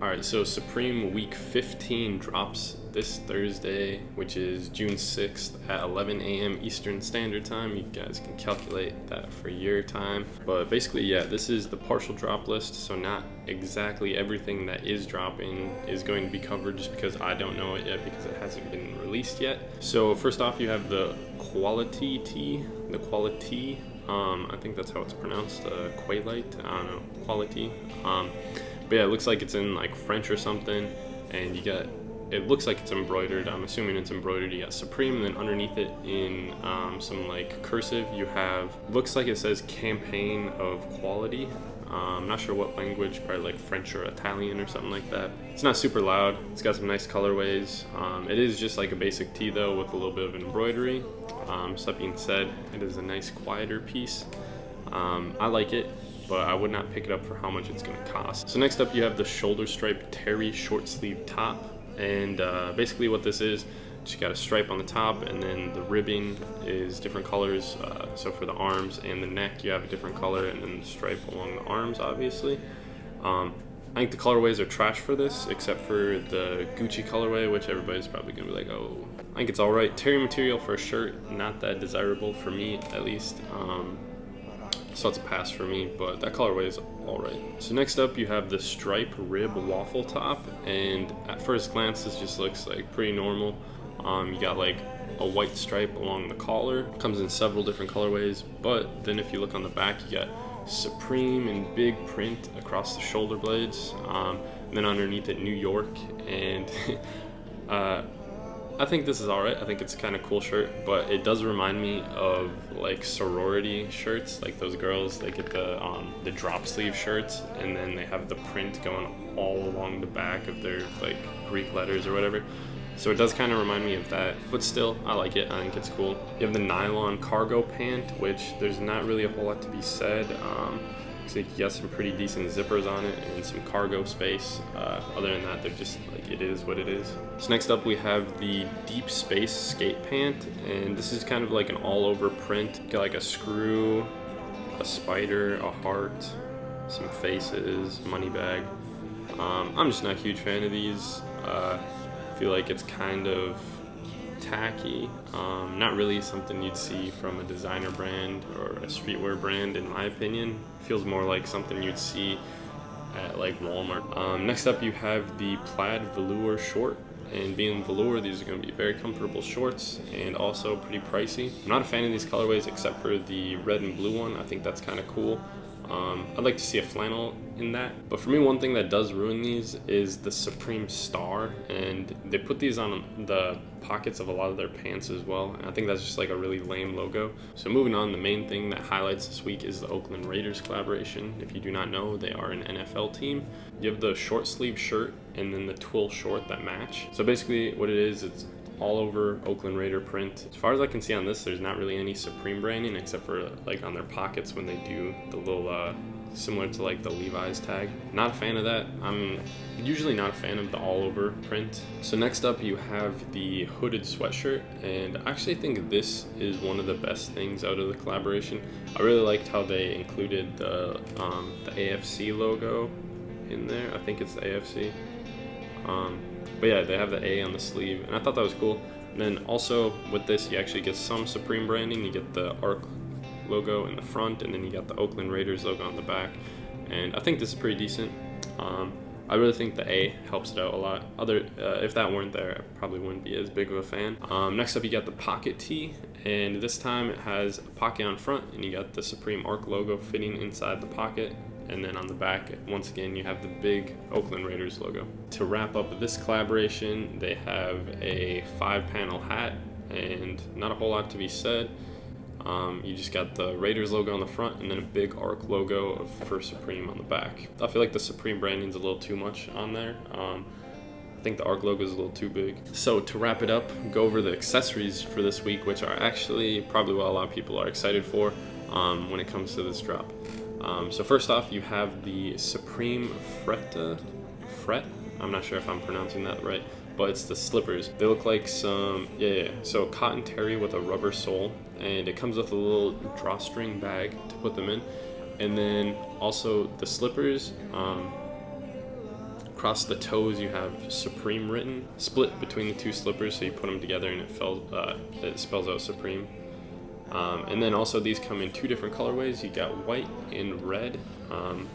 Alright, so Supreme Week 15 drops this Thursday, which is June 6th at 11 a.m. Eastern Standard Time. You guys can calculate that for your time. But basically, yeah, this is the partial drop list, so not exactly everything that is dropping is going to be covered just because I don't know it yet because it hasn't been released yet. So first off, you have the Quality Tea, I think that's how it's pronounced, Qualite, I don't know, Quality. But yeah, it looks like it's in like French or something, and you got, it looks like it's embroidered. I'm assuming it's embroidered. You got Supreme, and then underneath it in some like cursive, you have, looks like it says Campaign of Quality. I'm not sure what language, probably like French or Italian or something like that. It's not super loud. It's got some nice colorways. It is just like a basic tee though with a little bit of embroidery. So that being said, it is a nice quieter piece. I like it, but I would not pick it up for how much it's going to cost. So next up you have the shoulder stripe terry short sleeve top, and basically what this is, you got a stripe on the top and then the ribbing is different colors. So for the arms and the neck you have a different color, and then the stripe along the arms obviously. I think the colorways are trash for this except for the Gucci colorway, which everybody's probably going to be like, oh. I think it's alright. Terry material for a shirt, not that desirable for me at least. So it's a pass for me, but that colorway is alright. So next up you have the stripe rib waffle top, and at first glance this just looks like pretty normal. You got like a white stripe along the collar, comes in several different colorways, but then if you look on the back you got Supreme in big print across the shoulder blades, and then underneath it New York, and I think this is alright. I think it's kind of cool shirt, but it does remind me of like sorority shirts, like those girls, they get the drop sleeve shirts and then they have the print going all along the back of their like Greek letters or whatever. So it does kind of remind me of that, but still, I like it. I think it's cool. You have the nylon cargo pant, which there's not really a whole lot to be said. So you got some pretty decent zippers on it and some cargo space. Other than that, they're just like, it is what it is. So next up we have the Deep Space skate pant, and this is kind of like an all-over print. Got like a screw, a spider, a heart, some faces, money bag. I'm just not a huge fan of these. I feel like it's kind of tacky, not really something you'd see from a designer brand or a streetwear brand in my opinion. It feels more like something you'd see at like Walmart. Next up you have the plaid velour short, and being velour these are going to be very comfortable shorts and also pretty pricey. I'm not a fan of these colorways except for the red and blue one. I think that's kind of cool. I'd like to see a flannel in that. But for me, one thing that does ruin these is the Supreme Star, and they put these on the pockets of a lot of their pants as well, and I think that's just like a really lame logo. So moving on, the main thing that highlights this week is the Oakland Raiders collaboration. If you do not know, they are an NFL team. You have the short sleeve shirt and then the twill short that match. So basically what it is, it's all over Oakland Raider print. As far as I can see on this, there's not really any Supreme branding except for like on their pockets when they do the little similar to like the Levi's tag. Not a fan of that. I'm usually not a fan of the all over print. So next up you have the hooded sweatshirt, and I actually think this is one of the best things out of the collaboration. I really liked how they included the AFC logo in there. I think it's the AFC. But yeah, they have the A on the sleeve, and I thought that was cool. And then also with this, you actually get some Supreme branding. You get the ARC logo in the front, and then you got the Oakland Raiders logo on the back. And I think this is pretty decent. I really think the A helps it out a lot. If that weren't there, I probably wouldn't be as big of a fan. Next up, you got the pocket tee, and this time it has a pocket on front, and you got the Supreme ARC logo fitting inside the pocket. And then on the back, once again, you have the big Oakland Raiders logo. To wrap up this collaboration, they have a 5-panel hat, and not a whole lot to be said. You just got the Raiders logo on the front and then a big ARC logo for Supreme on the back. I feel like the Supreme branding's a little too much on there. I think the ARC logo is a little too big. So to wrap it up, go over the accessories for this week, which are actually probably what a lot of people are excited for when it comes to this drop. So first off, you have the Supreme Fret. I'm not sure if I'm pronouncing that right, but it's the slippers. They look like some, so cotton terry with a rubber sole, and it comes with a little drawstring bag to put them in. And then also the slippers, Across the toes you have Supreme written, split between the two slippers, so you put them together and it spells out Supreme. And then also these come in two different colorways. You got white and red.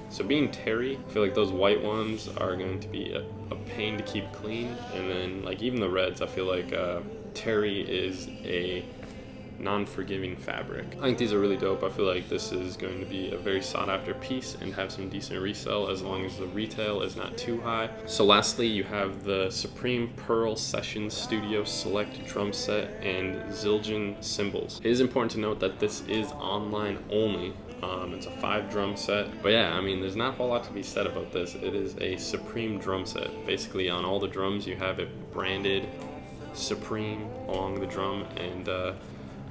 So being terry, I feel like those white ones are going to be a pain to keep clean. And then like even the reds, I feel like terry is a non-forgiving fabric. I think these are really dope. I feel like this is going to be a very sought after piece and have some decent resale as long as the retail is not too high. So lastly, you have the Supreme Pearl Sessions Studio Select drum set and Zildjian cymbals. It is important to note that this is online only. It's a 5 drum set, but yeah, I mean, there's not a whole lot to be said about this. It is a Supreme drum set. Basically, on all the drums, you have it branded Supreme along the drum, and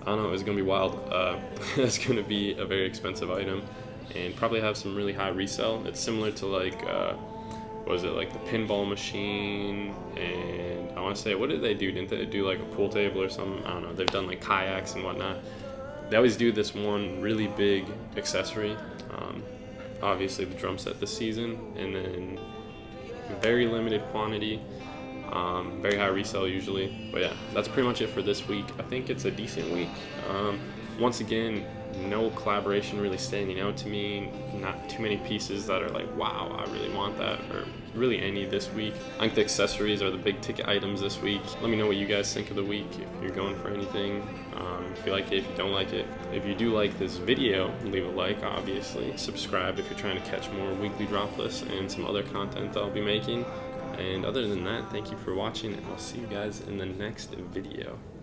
I don't know, it's gonna be wild. It's gonna be a very expensive item and probably have some really high resale. It's similar to like, what was it, like the pinball machine, and I wanna say, what did they do? Didn't they do like a pool table or something? I don't know, they've done like kayaks and whatnot. They always do this one really big accessory. Obviously the drum set this season, and then very limited quantity. Very high resale usually, but yeah, that's pretty much it for this week. I think it's a decent week. Once again, no collaboration really standing out to me, not too many pieces that are like, wow, I really want that, or really any this week. I think the accessories are the big ticket items this week. Let me know what you guys think of the week, if you're going for anything, if you like it, if you don't like it. If you do like this video, leave a like, obviously. Subscribe if you're trying to catch more weekly drop lists and some other content that I'll be making. And other than that, thank you for watching, and I'll see you guys in the next video.